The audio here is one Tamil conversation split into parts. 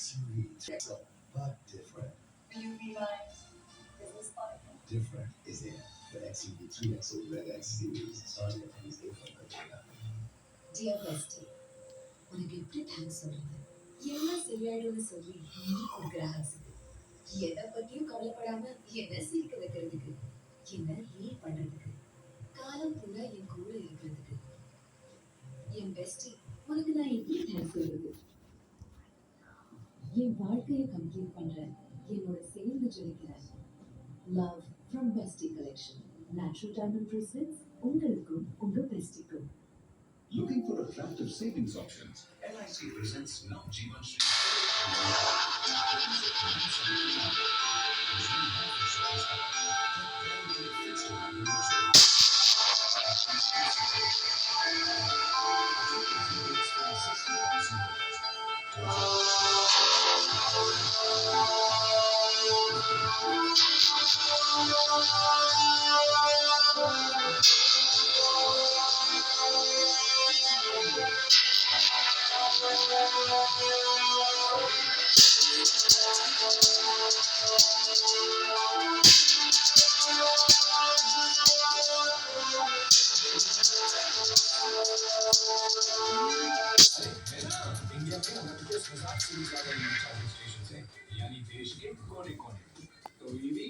Sweet, but different. Beauty vibes. Business partner. Different is in the XUV 3XO Red X series starting at rupees 899. Dear Bestie, உனக்கு எப்படி தேங்க்ஸ் சொல்றது? எல்லாம் சரியாயிடும்னு சொல்லி நீ கொடுக்குற ஆசைக்கு எதை பத்தியும் கவலைப்படாம என்ன சிரிக்க வைக்கிறதுக்கு என்ன ஹீல் பண்றதுக்கு காலம் பூரா என் கூட இருக்கிறதுக்கு என் பெஸ்டி உனக்கு நான் எப்படி தேங்க்ஸ் சொல்றது? என் வாழ்க்கையை கம்ப்ளீட் பண்றேன் என்னோட சேர்ந்து ஜொலிக்கிறேன். Love from bestie collection natural diamond bracelets உங்களுக்கும் உங்க பெஸ்டிக்கும். Looking for attractive savings options? LIC presents Now Jeevan Shree. India में हमारे पास मजाक से भी ज्यादा चार्जिंग स्टेशन है, यानी देश के कोने कोने में। तो ईवी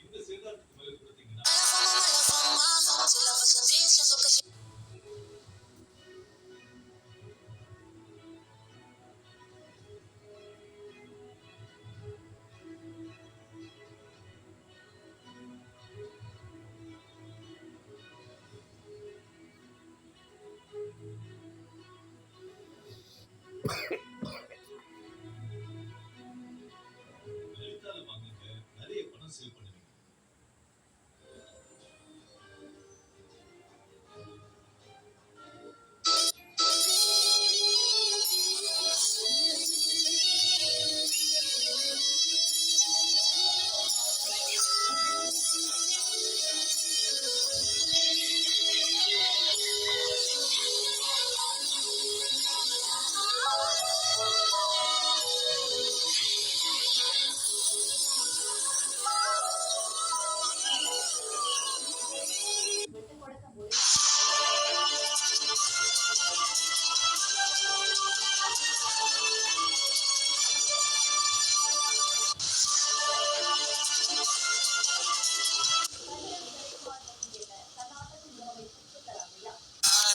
இந்த சேதாரத்துக்கு மேல கொடுத்தீங்கன்னா லலிதால வாங்குங்க, நிறைய பணம் சேவ் பண்ணுவீங்க.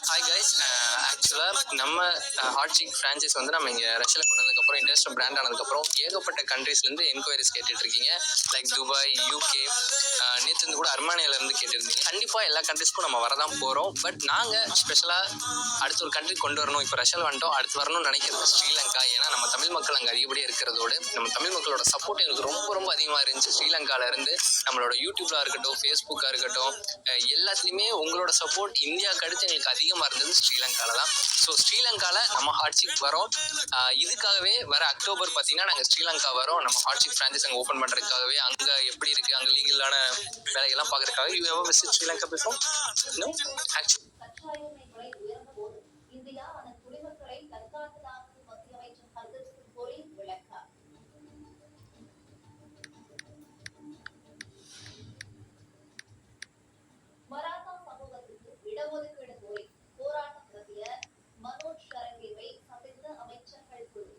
ஹாய் கைஸ், ஆக்சுவலாக நம்ம ஹாட்சிக் ஃப்ரான்ச்சைஸ் வந்து நம்ம இங்கே ரஷ்யாவில் கொண்டு வந்ததுக்கப்புறம் இன்டர்நேஷனல் பிராண்ட் ஆனதுக்கப்புறம் ஏகப்பட்ட கண்ட்ரீஸ்லேருந்து என்கொயரிஸ் கேட்டுட்ருக்கீங்க. லைக் துபாய், யூகே, நேற்று இருந்து கூட அர்மானியாவிலேருந்து கேட்டிருந்தீங்க. கண்டிப்பாக எல்லா கண்ட்ரீஸ்க்கும் நம்ம வரதான் போகிறோம். பட் நாங்கள் ஸ்பெஷலாக அடுத்த ஒரு கண்ட்ரி கொண்டு வரணும். இப்போ ரஷ்யாவில் வந்துட்டோம், அடுத்து வரணும்னு நினைக்கிறது ஸ்ரீலங்கா. ஏன்னா நம்ம தமிழ் மக்கள் அங்கே அதிகப்படியாக இருக்கிறதோடு நம்ம தமிழ் மக்களோட சப்போர்ட் எங்களுக்கு ரொம்ப ரொம்ப அதிகமாக இருந்துச்சு. ஸ்ரீலங்காவிலேருந்து நம்மளோட யூடியூப்லாம் இருக்கட்டும், ஃபேஸ்புக்காக இருக்கட்டும், எல்லாத்துலேயுமே உங்களோட சப்போர்ட் இந்தியாவுக்கு அடுத்து எங்களுக்கு அதிகமாக இருந்தது ஸ்ரீலங்காவில் தான். ஸோ ஸ்ரீலங்காவில் நம்ம ஹாட்சிக் வரோம். இதுக்காகவே வர அக்டோபர் பார்த்தீங்கன்னா நாங்கள் ஸ்ரீலங்கா வரோம். நம்ம ஹாட்சிக் ஃப்ரான்ச்சைஸ் அங்கே ஓப்பன் பண்ணுறதுக்காகவே, அங்கே எப்படி இருக்குது, அங்கே லீகலான வேலைகள்லாம் பார்க்குறதுக்காக you ever visit Sri Lanka before? No actually Maratha சமூகத்துக்கு இடஒதுக்கீடு கோரி போராட்டம் நடத்திய மனோஜ் ஷரங்கேவை சந்தித்த அமைச்சர்கள் குழு.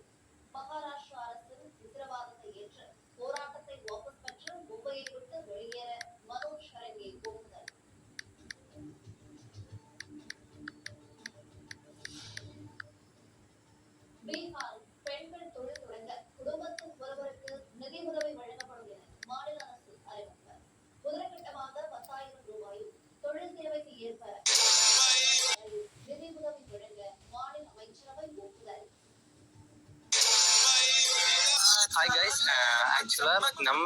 மகாராஷ்டிரா அரசின் உத்தரவாதத்தை ஏற்று போராட்டத்தை வாபஸ் பெற்று மும்பையை விட்டு வெளியேற மனோஜ் ஷரங்கே ஒப்புதல். பீகாரில் பெண்கள் தொழில் தொடங்க குடும்பத்தில் ஒருவருக்கு நிதி உதவி வழங்கப்படும் என மாநில அரசு அறிவிப்பு. முதற்கட்டமாக 10,000 ரூபாயும் தொழில் தேவைக்கு ஏற்ப நிதி உதவி வழங்க மாநில அமைச்சரவை ஒப்புதல். ஹாய் கைஸ், ஆக்சுவலாக நம்ம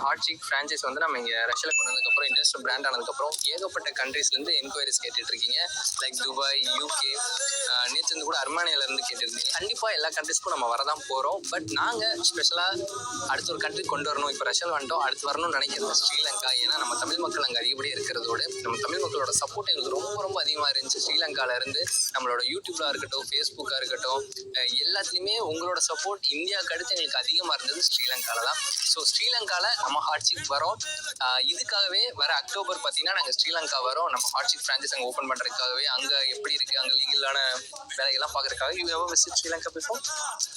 ஹாட் சிக் ஃப்ரான்ச்சைஸ் வந்து நம்ம இங்கே ரஷ்யாவில் கொண்டு வந்ததுக்கப்புறம் இண்டஸ்ட்ரியல் பிராண்ட் ஆனதுக்கப்புறம் ஏகப்பட்ட கண்ட்ரீஸ்லேருந்து என்கொயரிஸ் கேட்டுட்ருக்கீங்க. லைக் துபாய், யூகே, நேற்று கூட அர்மானியாவிலேருந்து கேட்டிருந்தீங்க. கண்டிப்பாக எல்லா கண்ட்ரீஸ்க்கும் நம்ம வரதான் போகிறோம். பட் நாங்கள் ஸ்பெஷலாக அடுத்த ஒரு கண்ட்ரி கொண்டு வரணும். இப்போ ரஷ்யாவில் வந்துட்டோம், அடுத்து வரணும்னு நினைக்கிறது ஸ்ரீலங்கா. ஏன்னா நம்ம தமிழ் மக்கள் அங்கே அதிகப்படியாக இருக்கிறதோடு நம்ம தமிழ் மக்களோட சப்போர்ட் எங்களுக்கு ரொம்ப ரொம்ப அதிகமாக இருந்துச்சு. ஸ்ரீலங்காவிலேருந்து நம்மளோட யூடியூப்லாம் இருக்கட்டும், ஃபேஸ்புக்காக இருக்கட்டும், எல்லாத்துலேயுமே உங்களோட சப்போர்ட் இந்தியாவுக்கு அடுத்து எங்களுக்கு அதிகமாக இருந்தது ஸ்ரீலங்காவில் தான். ஸோ ஸ்ரீலங்காவில் நம்ம ஹாட் சிக் வரோம். இதுக்காகவே வர அக்டோபர் பார்த்தீங்கன்னா நாங்கள் ஸ்ரீலங்கா வரோம். நம்ம ஹாட் சிக் ஃப்ரான்ச்சைஸ் அங்கே ஓப்பன் பண்ணுறதுக்காகவே, அங்கே எப்படி இருக்குது, அங்கே லீகலான வேலைகள்லாம் பார்க்குறதுக்காக. You have visit Sri Lanka before?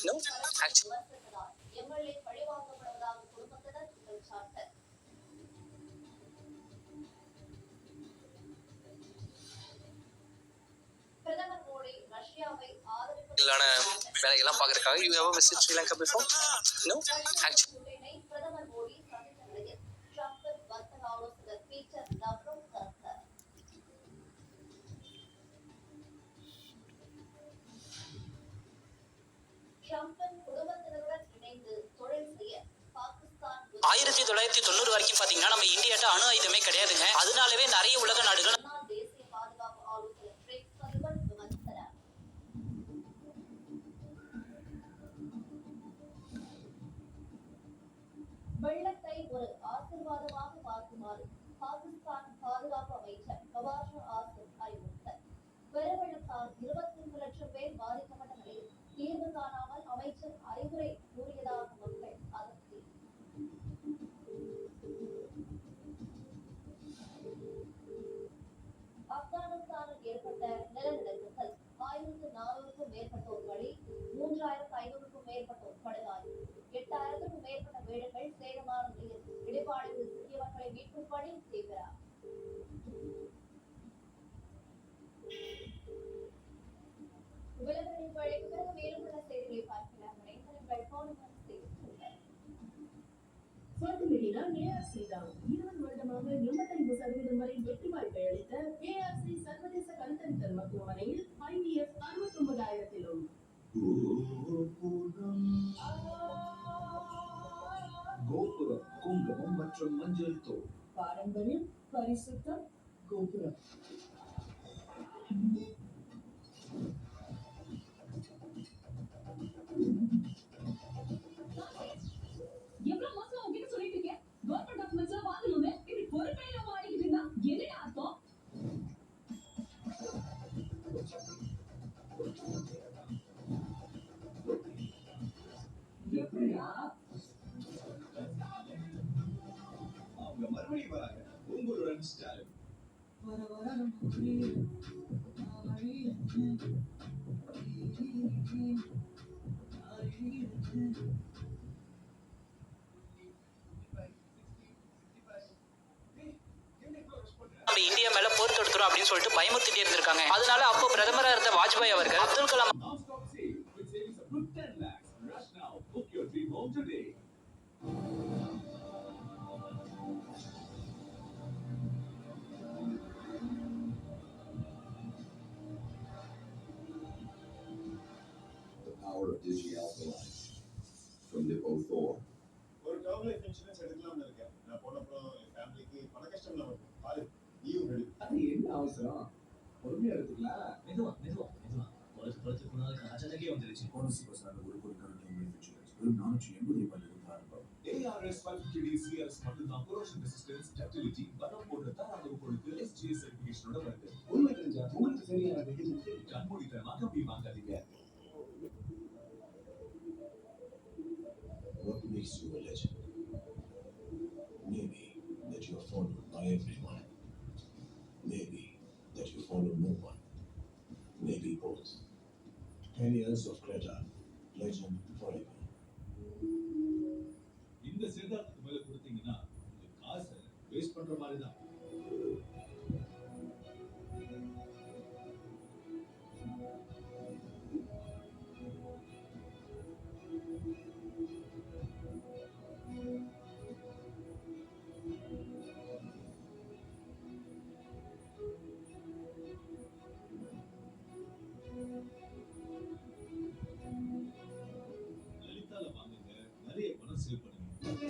No actually வேலைகள்லாம் பார்க்குறதுக்காக. You have visit Sri Lanka before? No actually ஆயிரத்தி 1990 வரைக்கும் பாத்தீங்கன்னா நம்ம இந்தியாட்ட அணு ஆயுதமே கிடையாதுங்க. அதனாலவே நிறைய உலக நாடுகள் வெள்ளத்தை ஒரு ஆசீர்வாதமாக பார்க்குமாறு பாகிஸ்தான் பாதுகாப்பு அமைச்சர் நவாஸ் ஆசிப் அறிவுறுத்தல். பெருவெள்ளத்தால் 25 லட்சம் பேர் பாதிக்கப்பட்ட நிலையில் தீர்வு காணாமல் அமைச்சர் அறிவுரை கூறியதாக மக்கள் அதிருப்தி. ஆப்கானிஸ்தானில் ஏற்பட்ட நிலநடுக்கத்தில் 1400க்கும் மேற்பட்டோர் பலி, 3500க்கும் மேற்பட்டோர் படுகாயம், 8000க்கும் மேற்பட்ட வீடுகள் சேதமான நிலையில் இடிபாடுகளில் சிக்கியவர்களை மீட்கும் பணி தீவிரம். விலங்குகளின் வழிக்கு பிறகு மேலும் உள்ள செய்திகளை பார்க்கலாம். இணைந்திருங்கள். ஸ்ரீராம் 20 வருடமாக 85% வரை வெற்றி வாய்ப்பை அளித்த KRC சர்வதேச கருத்தரித்தல் மருத்துவமனையில் IVF 69,000-லும் கோபுரம், குங்குமம் மற்றும் மஞ்சள் தூள். பாரம்பரியம், பரிசுத்தம், கோபுரம். எவ்வளவு மோசமா உங்ககிட்ட சொல்லிட்டு இருக்கேன். கவர்மெண்ட் டாக்குமெண்ட்ஸ் எல்லாம் வாங்கணுமே, இப்படி பொறுப்பே இல்லாம வாங்கிட்டு இருந்தா என்னடா அர்த்தம்? எப்படியா அவங்க மறுபடியும் வராங்க. உங்களுடன் ஸ்டாலின். வர வர நம்ம இந்தியா மேல போர் தொடுத்துரும் அப்படின்னு சொல்லிட்டு பயமுறுத்திட்டே இருந்திருக்காங்க. அதனால அப்போ பிரதமரா இருந்த வாஜ்பாய் அவர்கள் Abdul Kalam Non-stop sale with savings up to 10 lakhs. Rush now. Book your dream home today. The power of Digi-Alkaline from Lipo-Thor. ஒரு டேர்ம் லைஃப் இன்சூரன்ஸ் எடுக்கலாம்னு இருக்கேன். நான் போனப்புறம் என் ஃபேமிலிக்கு பண கஷ்டம் இல்லாம இருக்கும். பாரு, நீயும் ரெடி. அது என்ன அவசரம்? பொறுமையா எடுத்துக்கலாம். மெதுவா தொலைச்சு போனதுக்கு அச்சனைக்கே வந்துருச்சு. ஒரு பொருட்கள் டேர்ம் லைஃப் இன்சூரன்ஸ் வெறும் 480 ரூபாயிலிருந்து ஆரம்பம். ARS 550D CRS மட்டும்தான் corrosion resistance, ductility, பலம் போன்ற தராதர பொருட்கள் SGS certification-ஓட வருது. உண்மை தெரிஞ்சா உங்களுக்கு சரியான வெகுஜனத்தை கண்மூடித்தனமா கம்பி வாங்காதீங்க. What makes you a legend? Maybe that you are followed by everyone. Maybe that you follow no one. Maybe both. 10 years of Greta, legend forever. இந்த சித்தாந்தத்துக்கு மேல கொடுத்தீங்கன்னா உங்க காசை வேஸ்ட் பண்ற மாதிரி தான். லலிதால வாங்குங்க, நிறைய பணம் சேவ் பண்ணுங்க.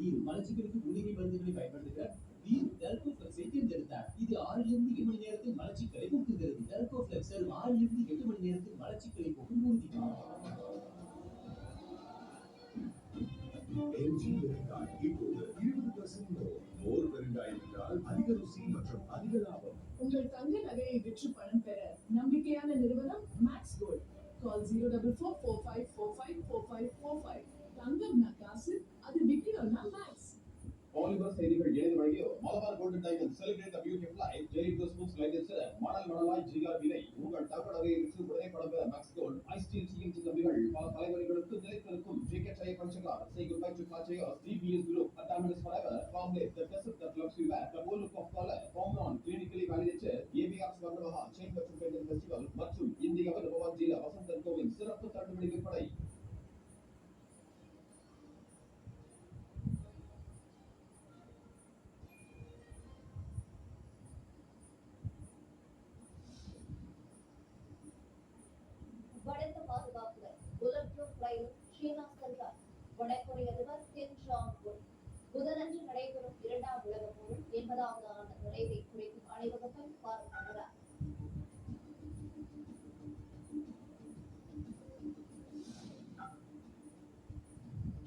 நீர் மலச்சிக்கலுக்கு மூலிகை மருந்துகளை பயன்படுத்துகிற நீர் டெல்கோஃப்ளெக்ஸை தேர்ந்தெடுத்தார். இது 6 லிருந்து 8 மணி நேரத்தில் மலச்சிக்கலை போக்குகிறது. டெல்கோஃப்ளெக்ஸ் 6 லிருந்து 8 மணி நேரத்தில் மலச்சிக்கலை போக்கும் உறுதி. LG பெருங்காய் இப்போது 20% மோர் பெருங்காய் என்றால் அதிக ருசி மற்றும் அதிக லாபம். உங்கள் தங்க நகையை விற்று பணம் பெற நம்பிக்கையான நிறுவனம் மேக்ஸ் கோல்ட். கால் 04455454545. தங்கம்னா காசு, அது விற்கணும்னா மேக்ஸ். பாலிமர் செய்திகள் எழுதி வழங்கியோ Malabar golden diamond celebrate the beauty of life ஜெரி கிறிஸ்மஸ் லைட்ஸ் மணலாய் ஜிகார் விலை உங்கள் தங்க நகையை விற்று உடனே பணம் பெற மேக்ஸ் கோல்ட் ஐஸ்டீல் சிஎன்சி கம்பிகள் பல தலைவர்களுக்கு நிலைத்திருக்கும் ஜேகேஐ பஞ்சகார் say goodbye to Kachayos 3BS Group a diamond is forever formulate the desert that loves you back the whole look of color formula clinically validated ABR Swarnamaha chain மற்றும் பெண்கள் ஃபெஸ்டிவல் மற்றும் இந்தியாவில் நம்பர் 1 டீலர் வசந்தன் கோவின் சிறப்பு தள்ளுபடி விற்பனை. பலத்த பாதுகாப்புடன் புல்லட் ரயிலும் சீனா சென்றார். வடகொரிய அதிபர் கிம் ஜாங் உன் புதனன்று நடைபெறும் 2ஆம் உலகப் போரின் 80வது ஆண்டு நிறைவை குறிக்கும் அணிவகுப்பை பார்வையிடுகிறார்.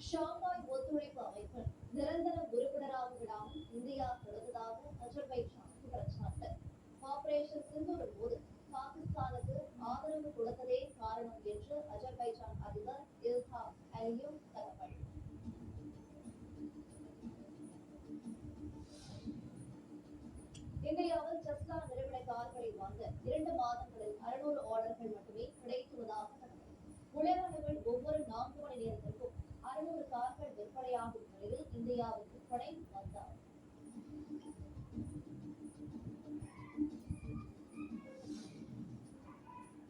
ஷாங்காய் ஒத்துழைப்பு அமைப்பில் நிரந்தர உறுப்பினராக விடாமல் இந்தியா தடுத்ததாக அஜர்பைஜான் குற்றச்சாட்டு. ஆபரேஷன் சிந்தூரின் போது பாகிஸ்தானுக்கு ஆதரவு கொடுத்ததே காரணம் என்று அஜர்பைஜான் அதிபர் இல்ஹாம் அலியும் தகவல். இந்தியாவில் டெஸ்லா நிறுவன கார்களை வாங்க 2 மாதங்களில் 600 ஆர்டர்கள் மட்டுமே கிடைத்துள்ளதாக தகவல். உலகளவில் ஒவ்வொரு 4 மணி நேரத்திற்கும் 600 கார்கள் விற்பனையாகும் நிலையில் இந்தியாவில் விற்பனை வந்தார்.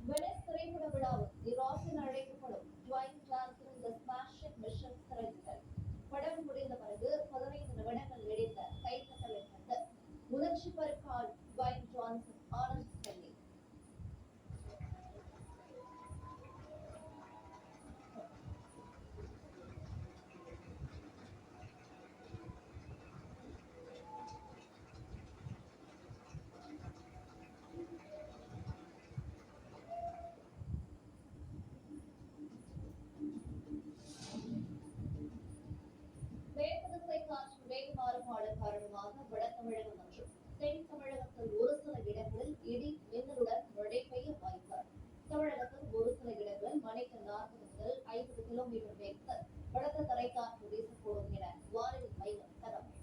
வெனிஸ் திரைப்பட விழாவில் தி ராக் என அழைக்கப்படும் டுவைன் ஜான்சன் தி ஸ்மாஷிங் மிஷன் திரையிட்டார். படம் முடிந்த பிறகு 15 நிமிடங்கள் நீடித்த கைத்தட்டலை கண்டு உணர்ச்சி பெருக்கால் டுவைன் ஜான்சன் ஆனந்த் செல்லி. வேக மாறுபாடு காரணமாக வட தமிழகம் மற்றும் தென் தமிழகத்தில் ஒரு சில இடங்களில் இடி மின்னலுடன் மழை பெய்ய வாய்ப்பு. தமிழகத்தில் ஒரு சில இடங்களில் மணிக்கு 40 முதல் 50 கிலோமீட்டர் வேகத்தில் பலத்த தரைக்காற்று வீசக்கூடும் என வானிலை மையம் தகவல்.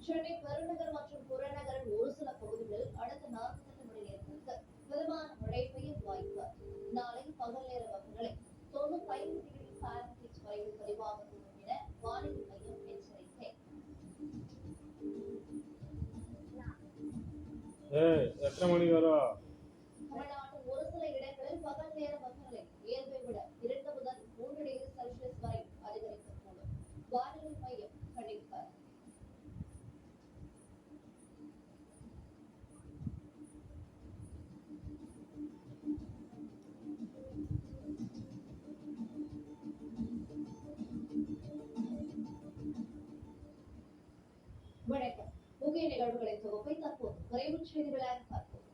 சென்னை பெருநகர் மற்றும் புறநகரின் ஒரு சில பகுதிகளில் அடுத்த 48 மணி நேரத்திற்கு மிதமான மழை பெய்ய வாய்ப்பு. நாளை பகல் நேர வெப்பநிலை 95 டிகிரி ஃபாரன்ஹீட் வரையில் பதிவாகக்கூடும் என வானிலை மையம் எச்சரிக்கை. எத்தனை மணிக்கு வரும்? தமிழ்நாட்டில் ஒரு சில இடங்களில் பகல் நேர வெப்பநிலை இயல்பை விட 2 முதல் 3 டிகிரி செல்சியஸ் வரை அதிகரிக்கக்கூடும். வானிலை மையம் கணிப்பு. வணக்கம். முக்கிய நிகழ்வுகளின் தொகுப்பை தற்போது விரைவுச் செய்திகளாக பார்ப்போம்.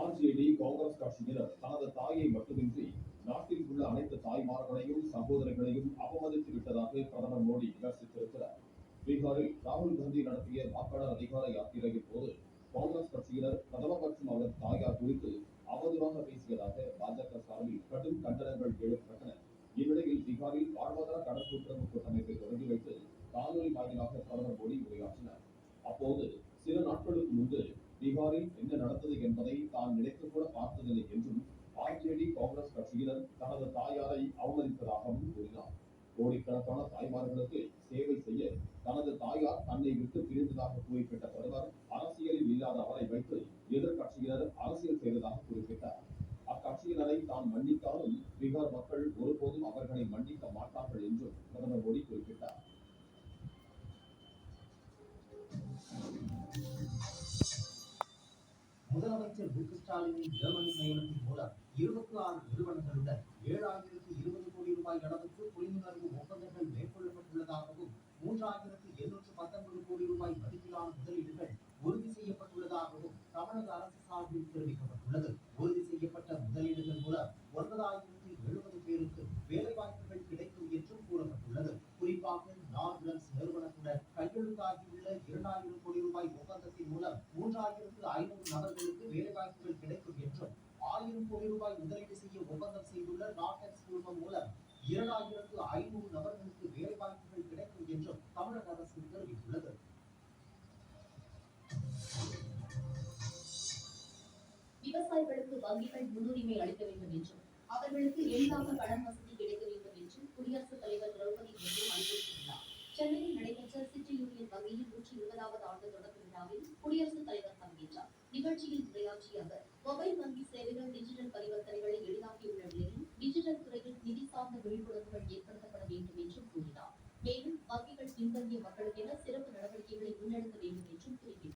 RJD காங்கிரஸ் கட்சியினர் தனது தாயை மட்டுமின்றி நாட்டில் உள்ள அனைத்து தாய்மார்களையும் சகோதரிகளையும் அவமதித்து விட்டதாக பிரதமர் மோடி விமர்சித்திருக்கிறார். பீகாரில் ராகுல் காந்தி நடத்திய வாக்காளர் அதிகார யாத்திரையின் போது காங்கிரஸ் கட்சியினர் பிரதமர் மற்றும் அவர் தாயார் குறித்து அவதூறாக பேசியதாக பாஜக சார்பில் கடும் கண்டனங்கள் எழுப்பப்பட்டன. இந்நிலையில் பீகாரில் வாழ்வாதார கடன் கூட்டுறவு கூட்டமைப்பை தொடங்கி வைத்து காணொலி வாயிலாக பிரதமர் மோடி உரையாற்றினார். அப்போது சில நாட்களுக்கு முன்பு பீகாரில் என்ன நடந்தது என்பதை தான் நினைத்து கூட பார்த்ததில்லை என்றும் RJD காங்கிரஸ் கட்சியினர் தனது தாயாரை அவமதிப்பதாகவும் கூறினார். கோடிக்கணக்கான தாய்மார்களுக்கு சேவை செய்ய தனது தாயார் தன்னை விட்டு பிரிந்ததாக குறிப்பிட்ட பிரதமர் அரசியலில் இல்லாத அவரை வைத்து எதிர்கட்சியினர் அரசியல் செய்ததாக குறிப்பிட்டார். அக்கட்சியினரை தான் மன்னித்தாலும் பீகார் மக்கள் ஒருபோதும் அவர்களை மன்னிக்க மாட்டார்கள் என்றும் பிரதமர் மோடி குறிப்பிட்டார். ஸ்டாலினின் ஜெர்மனி பயணத்தின் மூலம் 26 நிறுவனங்களுடன் 7,020 கோடி ரூபாய் அளவுக்கு புரிந்துணர்வு ஒப்பந்தங்கள் மேற்கொள்ளப்பட்டுள்ளதாகவும் 3,819 கோடி ரூபாய் மதிப்பிலான முதலீடுகள் உறுதி செய்யப்பட்டுள்ளதாகவும் தமிழக அரசு சார்பில் தெரிவிக்கப்பட்டுள்ளது. உறுதி செய்யப்பட்ட முதலீடுகள் மூலம் 9,070 பேருக்கு வேலைவாய்ப்புகள் கிடைக்கும் என்றும் கூறப்பட்டுள்ளது. குறிப்பாக நார்பிளன்ஸ் நிறுவனத்துடன் கையெழுத்தாகியுள்ள 2,000 கோடி ரூபாய் ஒப்பந்தத்தின் மூலம் 3,500 நபர்களுக்கு வேலைவாய்ப்புகள் கிடைக்கும் என்றும் 1,000 கோடி ரூபாய் முதலீடு செய்ய ஒப்பந்தம் செய்துள்ள நாட்டெக்ஸ் குழுமம் மூலம் 2,500 நபர்களுக்கு வேலைவாய்ப்புகள் கிடைக்கும் என்றும் தமிழக அரசு தெரிவித்துள்ளது. விவசாயிகளுக்கு வங்கிகள் முன்னுரிமை அளிக்க வேண்டும் என்றும் அவர்களுக்கு எளிதாக கடன் வசதி கிடைக்க வேண்டும் என்றும் குடியரசுத் தலைவர் திரௌபதி முர்மு அறிவுறுத்தியுள்ளார். சென்னையில் நடைபெற்ற சிட்டி யூனியன் வங்கியின் 120வது ஆண்டு தொடக்க விழாவில் குடியரசுத் தலைவர் பங்கேற்றார். நிகழ்ச்சியில் உரையாற்றிய அவர் மொபைல் வங்கி சேவைகள் டிஜிட்டல் பரிவர்த்தனைகளை எளிதாக்கியுள்ள நிலையில் டிஜிட்டல் துறையில் நிதி சார்ந்த விழிப்புணர்வுகள் ஏற்படுத்தப்பட வேண்டும் என்றும் கூறினார். மேலும் வங்கிகள் பின்தங்கிய மக்களுக்கென சிறப்பு நடவடிக்கைகளை முன்னெடுக்க வேண்டும் என்றும் குறிப்பிட்டார்.